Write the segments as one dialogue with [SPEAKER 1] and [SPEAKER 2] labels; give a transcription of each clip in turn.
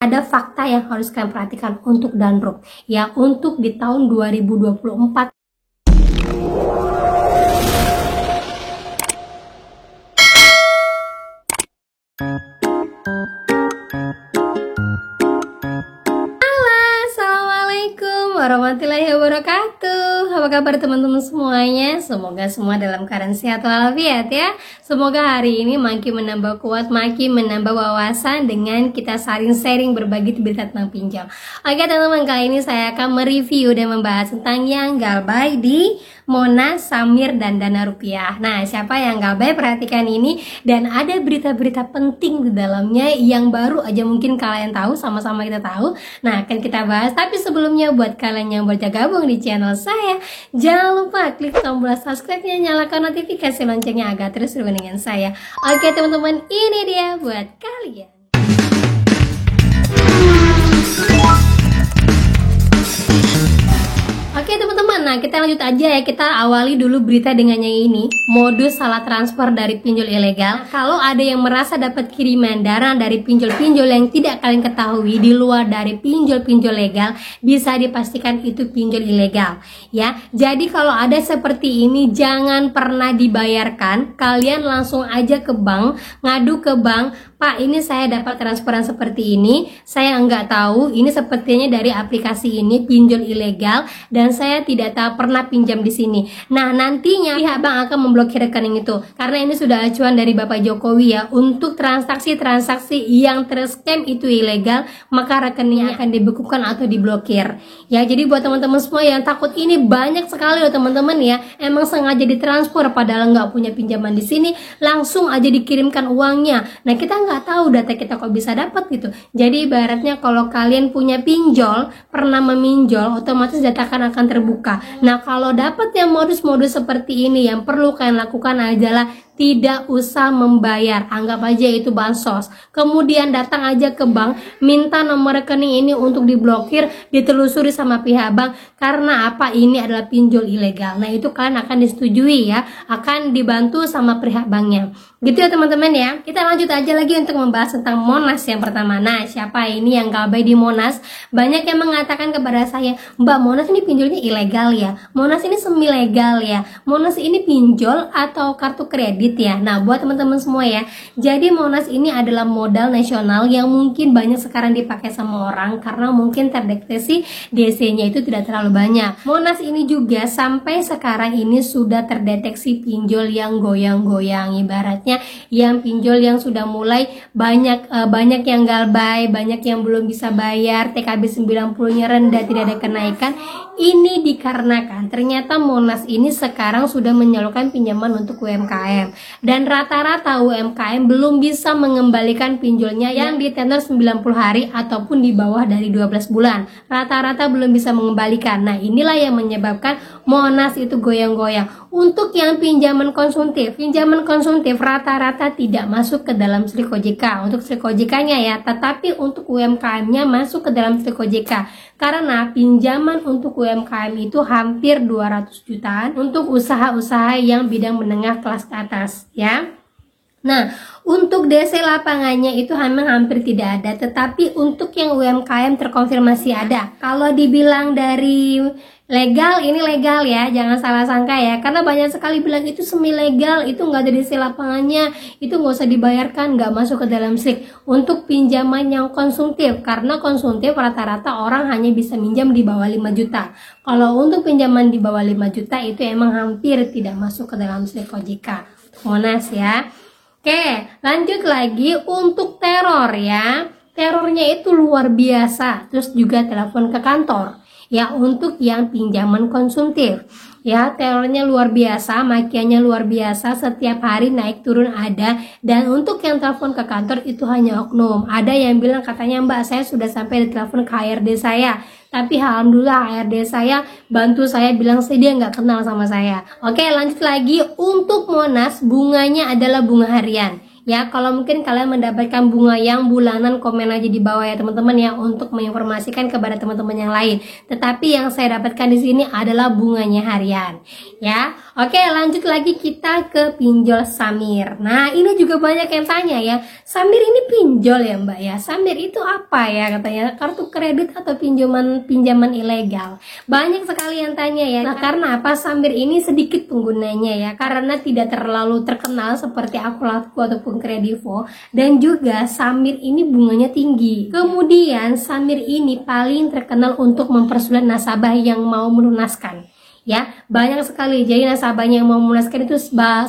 [SPEAKER 1] Ada fakta yang harus kalian perhatikan untuk Danrub ya, untuk di tahun 2024. Assalamualaikum warahmatullahi wabarakatuh. Apa kabar teman-teman semuanya? Semoga semua dalam keadaan sehat walafiat ya. Semoga hari ini makin menambah kuat, makin menambah wawasan dengan kita saling sharing berbagi berita tentang pinjol. Oke teman-teman, kali ini saya akan mereview dan membahas tentang yang galbay di Monas, Samir, dan Dana Rupiah. Nah, siapa yang galbay? Perhatikan ini, dan ada berita-berita penting di dalamnya yang baru aja mungkin kalian tahu, sama-sama kita tahu. Nah, akan kita bahas. Tapi sebelumnya, buat kalian yang baru gabung di channel saya, jangan lupa klik tombol subscribe-nya, nyalakan notifikasi loncengnya agar terus bersama dengan saya. Oke teman-teman, ini dia buat kalian. Oke teman-teman, nah kita lanjut aja ya. Kita awali dulu berita dengan yang ini, modus salah transfer dari pinjol ilegal. Nah, kalau ada yang merasa dapat kiriman dana dari pinjol-pinjol yang tidak kalian ketahui di luar dari pinjol-pinjol legal, bisa dipastikan itu pinjol ilegal ya. Jadi kalau ada seperti ini, jangan pernah dibayarkan. Kalian langsung aja ke bank, ngadu ke bank, Pak, ini saya dapat transferan seperti ini, saya nggak tahu, ini sepertinya dari aplikasi ini pinjol ilegal dan saya tidak tahu pernah pinjam di sini. Nah, nantinya pihak bank akan memblokir rekening itu karena ini sudah acuan dari Bapak Jokowi ya, untuk transaksi-transaksi yang terscam itu ilegal, maka rekeningnya akan dibekukan atau diblokir. Ya, jadi buat teman-teman semua yang takut, ini banyak sekali loh teman-teman ya, emang sengaja ditransfer padahal nggak punya pinjaman di sini, langsung aja dikirimkan uangnya. Nah, kita nggak tahu data kita kok bisa dapat gitu. Jadi ibaratnya kalau kalian punya pinjol, pernah meminjol, otomatis data akan terbuka. Nah, kalau dapat yang modus-modus seperti ini, yang perlu kalian lakukan adalah tidak usah membayar, anggap aja itu bansos. Kemudian datang aja ke bank, minta nomor rekening ini untuk diblokir, ditelusuri sama pihak bank, karena apa? Ini adalah pinjol ilegal. Nah, itu kalian akan disetujui ya, akan dibantu sama pihak banknya. Gitu ya teman-teman ya. Kita lanjut aja lagi untuk membahas tentang Monas yang pertama. Nah, siapa ini yang galbay di Monas? Banyak yang mengatakan kepada saya, Mbak, Monas ini pinjolnya ilegal ya, Monas ini semi legal ya, Monas ini pinjol atau kartu kredit ya. Nah, buat teman-teman semua ya, jadi Monas ini adalah modal nasional yang mungkin banyak sekarang dipakai sama orang karena mungkin terdeteksi DC-nya itu tidak terlalu banyak. Monas ini juga sampai sekarang ini sudah terdeteksi pinjol yang goyang-goyang, ibaratnya yang pinjol yang sudah mulai banyak yang galbay, banyak yang belum bisa bayar, TKB 90-nya rendah, tidak ada kenaikan. Ini dikarenakan ternyata Monas ini sekarang sudah menyalurkan pinjaman untuk UMKM. Dan rata-rata UMKM belum bisa mengembalikan pinjolnya yang di tenor 90 hari ataupun di bawah dari 12 bulan. Rata-rata belum bisa mengembalikan. Nah, inilah yang menyebabkan Monas itu goyang-goyang. Untuk yang pinjaman konsumtif rata-rata tidak masuk ke dalam Srik OJK. Untuk Srik OJK-nya ya, tetapi untuk UMKM-nya masuk ke dalam Srik OJK. Karena pinjaman untuk UMKM itu hampir 200 jutaan untuk usaha-usaha yang bidang menengah kelas ke atas ya. Nah, untuk DC lapangannya itu hampir tidak ada, tetapi untuk yang UMKM terkonfirmasi ada. Kalau dibilang dari legal, ini legal ya, jangan salah sangka ya, karena banyak sekali bilang itu semi legal, itu nggak ada DC lapangannya, itu nggak usah dibayarkan, nggak masuk ke dalam SIK. Untuk pinjaman yang konsumtif, karena konsumtif rata-rata orang hanya bisa minjam di bawah 5 juta. Kalau untuk pinjaman di bawah 5 juta itu emang hampir tidak masuk ke dalam SIK OJK Monas ya. Oke, lanjut lagi untuk teror ya. Terornya itu luar biasa. Terus juga telepon ke kantor. Ya, untuk yang pinjaman konsumtif. Ya, terornya luar biasa, makiannya luar biasa, setiap hari naik turun ada. Dan untuk yang telepon ke kantor itu hanya oknum. Ada yang bilang katanya, Mbak, saya sudah sampai ditelepon ke HRD saya. Tapi alhamdulillah HRD saya bantu saya, bilang dia nggak kenal sama saya. Oke, lanjut lagi untuk Monas, bunganya adalah bunga harian. Ya, kalau mungkin kalian mendapatkan bunga yang bulanan, komen aja di bawah ya teman-teman ya, untuk menginformasikan kepada teman-teman yang lain. Tetapi yang saya dapatkan di sini adalah bunganya harian. Ya, oke, lanjut lagi kita ke pinjol Samir. Nah, ini juga banyak yang tanya ya, Samir ini pinjol ya Mbak ya? Samir itu apa ya katanya? Kartu kredit atau pinjaman ilegal? Banyak sekali yang tanya ya. Nah, karena apa? Samir ini sedikit penggunanya ya, karena tidak terlalu terkenal seperti Aku ataupun Kredivo, dan juga Samir ini bunganya tinggi. Kemudian Samir ini paling terkenal untuk mempersulit nasabah yang mau melunaskan. Ya, banyak sekali. Jadi nasabahnya yang mau melunaskan itu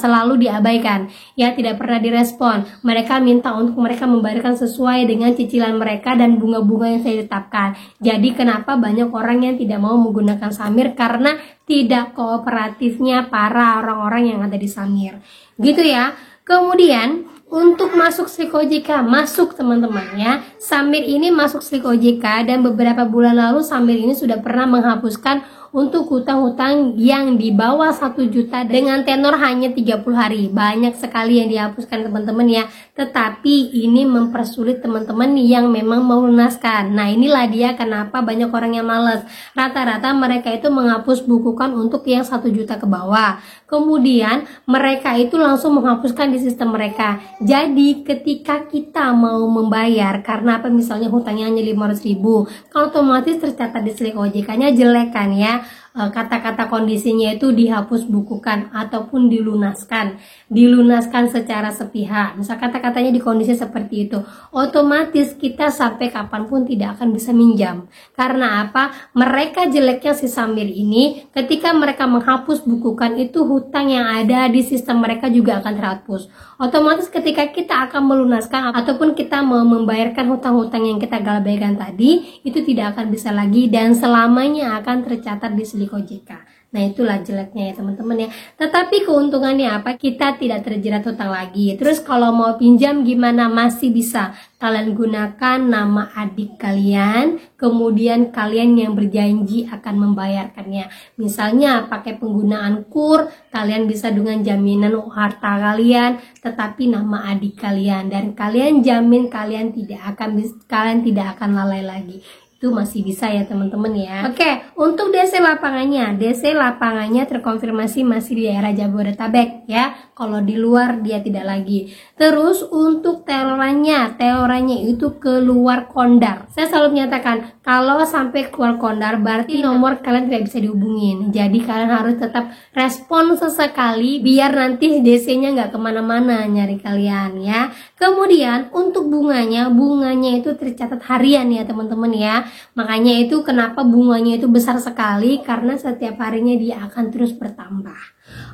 [SPEAKER 1] selalu diabaikan, ya, tidak pernah direspon. Mereka minta untuk mereka membayarkan sesuai dengan cicilan mereka dan bunga-bunga yang saya tetapkan. Jadi kenapa banyak orang yang tidak mau menggunakan Samir? Karena tidak kooperatifnya para orang-orang yang ada di Samir, gitu ya. Kemudian untuk masuk Slik OJK, masuk teman-teman ya. Samir ini masuk Slik OJK, dan beberapa bulan lalu Samir ini sudah pernah menghapuskan untuk hutang-hutang yang di bawah 1 juta dengan tenor hanya 30 hari. Banyak sekali yang dihapuskan teman-teman ya. Tetapi ini mempersulit teman-teman yang memang mau lunaskan. Nah, inilah dia kenapa banyak orang yang males. Rata-rata mereka itu menghapus bukukan untuk yang 1 juta ke bawah. Kemudian mereka itu langsung menghapuskan di sistem mereka. Jadi ketika kita mau membayar, karena apa, misalnya hutangnya hanya 500.000, kalau otomatis tercatat di Slik OJK-nya jelek kan ya. Kata-kata kondisinya itu dihapus bukukan ataupun dilunaskan secara sepihak. Misal kata-katanya di kondisi seperti itu, otomatis kita sampai kapanpun tidak akan bisa minjam. Karena apa? Mereka jeleknya si Samir ini, ketika mereka menghapus bukukan itu, hutang yang ada di sistem mereka juga akan terhapus. Otomatis ketika kita akan melunaskan ataupun kita mau membayarkan hutang-hutang yang kita galbaikan tadi, itu tidak akan bisa lagi dan selamanya akan tercatat di Slik OJK. Nah, itulah jeleknya ya teman-teman ya. Tetapi keuntungannya apa? Kita tidak terjerat hutang lagi. Terus kalau mau pinjam gimana? Masih bisa. Kalian gunakan nama adik kalian, kemudian kalian yang berjanji akan membayarkannya. Misalnya pakai penggunaan KUR, kalian bisa dengan jaminan harta kalian, tetapi nama adik kalian, dan kalian jamin kalian tidak akan lalai lagi. Itu masih bisa ya teman-teman ya. Oke, untuk DC lapangannya terkonfirmasi masih di daerah Jabodetabek ya. Kalau di luar dia tidak lagi. Terus untuk telorannya itu keluar Kondar. Saya selalu menyatakan kalau sampai keluar Kondar berarti nomor kalian tidak bisa dihubungin. Jadi kalian harus tetap respon sesekali biar nanti DC-nya nggak kemana-mana nyari kalian ya. Kemudian untuk bunganya itu tercatat harian ya teman-teman ya. Makanya itu kenapa bunganya itu besar sekali, karena setiap harinya dia akan terus bertambah.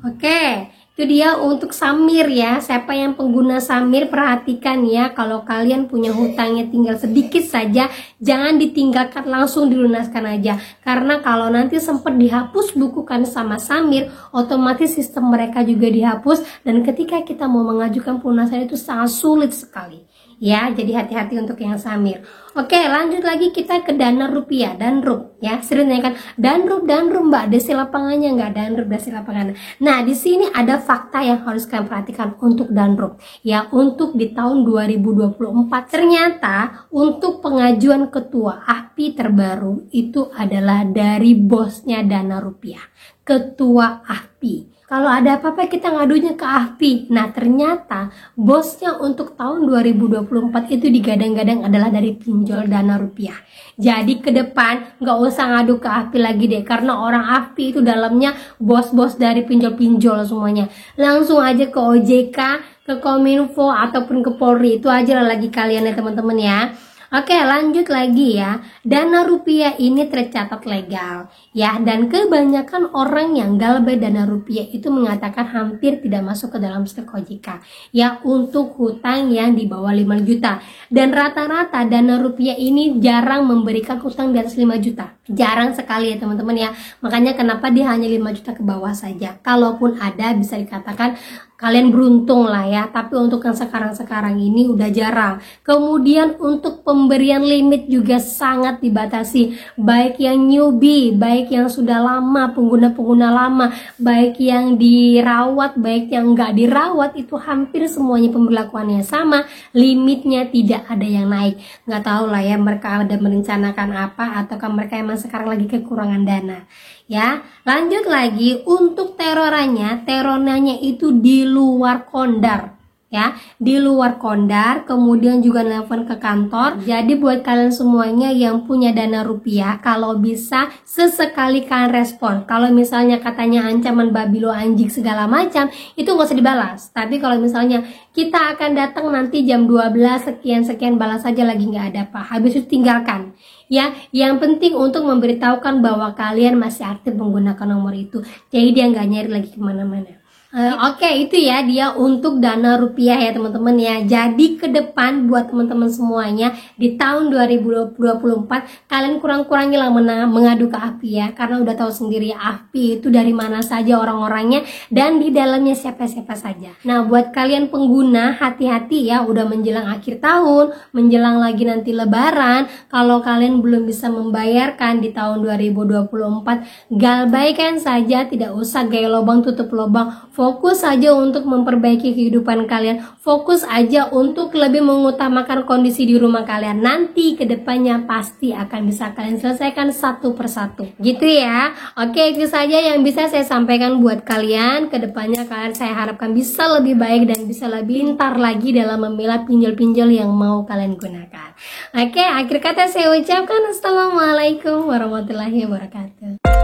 [SPEAKER 1] Oke, itu dia untuk Samir ya. Siapa yang pengguna Samir, perhatikan ya, kalau kalian punya hutangnya tinggal sedikit saja, jangan ditinggalkan, langsung dilunaskan aja. Karena kalau nanti sempat dihapus bukukan sama Samir, otomatis sistem mereka juga dihapus, dan ketika kita mau mengajukan pelunasan itu sangat sulit sekali. Ya, jadi hati-hati untuk yang Samir. Oke, lanjut lagi kita ke dana rupiah, Danrup ya. Sering nanya kan, Danrup Mbak, DC lapangannya nggak? Danrup DC lapangan. Nah, di sini ada fakta yang harus kalian perhatikan untuk Danrup ya. Untuk di tahun 2024 ternyata untuk pengajuan ketua AHPI terbaru itu adalah dari bosnya dana rupiah, ketua AHPI. Kalau ada apa-apa kita ngadunya ke AHPI. Nah, ternyata bosnya untuk tahun 2024 itu digadang-gadang adalah dari pinjol dana rupiah. Jadi ke depan nggak usah ngadu ke AHPI lagi deh, karena orang AHPI itu dalamnya bos-bos dari pinjol-pinjol semuanya. Langsung aja ke OJK, ke Kominfo ataupun ke Polri. Itu aja lah lagi kalian ya teman-teman ya. Oke, lanjut lagi ya. Dana rupiah ini tercatat legal ya, dan kebanyakan orang yang galbay dana rupiah itu mengatakan hampir tidak masuk ke dalam Slik OJK ya, untuk hutang yang di bawah 5 juta. Dan rata-rata dana rupiah ini jarang memberikan hutang di atas 5 juta. Jarang sekali ya teman-teman ya. Makanya kenapa dia hanya 5 juta ke bawah saja. Kalaupun ada, bisa dikatakan kalian beruntung lah ya, tapi untuk yang sekarang-sekarang ini udah jarang. Kemudian untuk pemberian limit juga sangat dibatasi. Baik yang newbie, baik yang sudah lama, pengguna-pengguna lama, baik yang dirawat, baik yang nggak dirawat, itu hampir semuanya pemberlakuannya sama. Limitnya tidak ada yang naik. Nggak tahu lah ya mereka ada merencanakan apa, ataukah mereka emang sekarang lagi kekurangan dana. Ya, lanjut lagi untuk terornya itu di luar Kondar. Ya, di luar Kondar, kemudian juga nelpon ke kantor. Jadi buat kalian semuanya yang punya dana rupiah, kalau bisa sesekali kalian respon. Kalau misalnya katanya ancaman babi lo anjing segala macam, itu nggak usah dibalas. Tapi kalau misalnya kita akan datang nanti jam 12 sekian balas saja lagi nggak ada apa. Habis itu tinggalkan. Ya, yang penting untuk memberitahukan bahwa kalian masih aktif menggunakan nomor itu. Jadi dia nggak nyari lagi kemana-mana. Oke, itu ya dia untuk dana rupiah ya teman-teman ya. Jadi ke depan buat teman-teman semuanya di tahun 2024 kalian kurang-kurangilah mengadu ke AFPI ya, karena udah tahu sendiri AFPI itu dari mana saja orang-orangnya dan di dalamnya siapa-siapa saja. Nah, buat kalian pengguna hati-hati ya, udah menjelang akhir tahun, menjelang lagi nanti lebaran, kalau kalian belum bisa membayarkan di tahun 2024, galbaikan saja, tidak usah gaya lubang tutup lubang. Fokus aja untuk memperbaiki kehidupan kalian. Fokus aja untuk lebih mengutamakan kondisi di rumah kalian. Nanti kedepannya pasti akan bisa kalian selesaikan satu persatu. Gitu ya. Oke, itu saja yang bisa saya sampaikan buat kalian. Kedepannya kalian saya harapkan bisa lebih baik dan bisa lebih pintar lagi dalam memilah pinjol-pinjol yang mau kalian gunakan. Oke, akhir kata saya ucapkan assalamualaikum warahmatullahi wabarakatuh.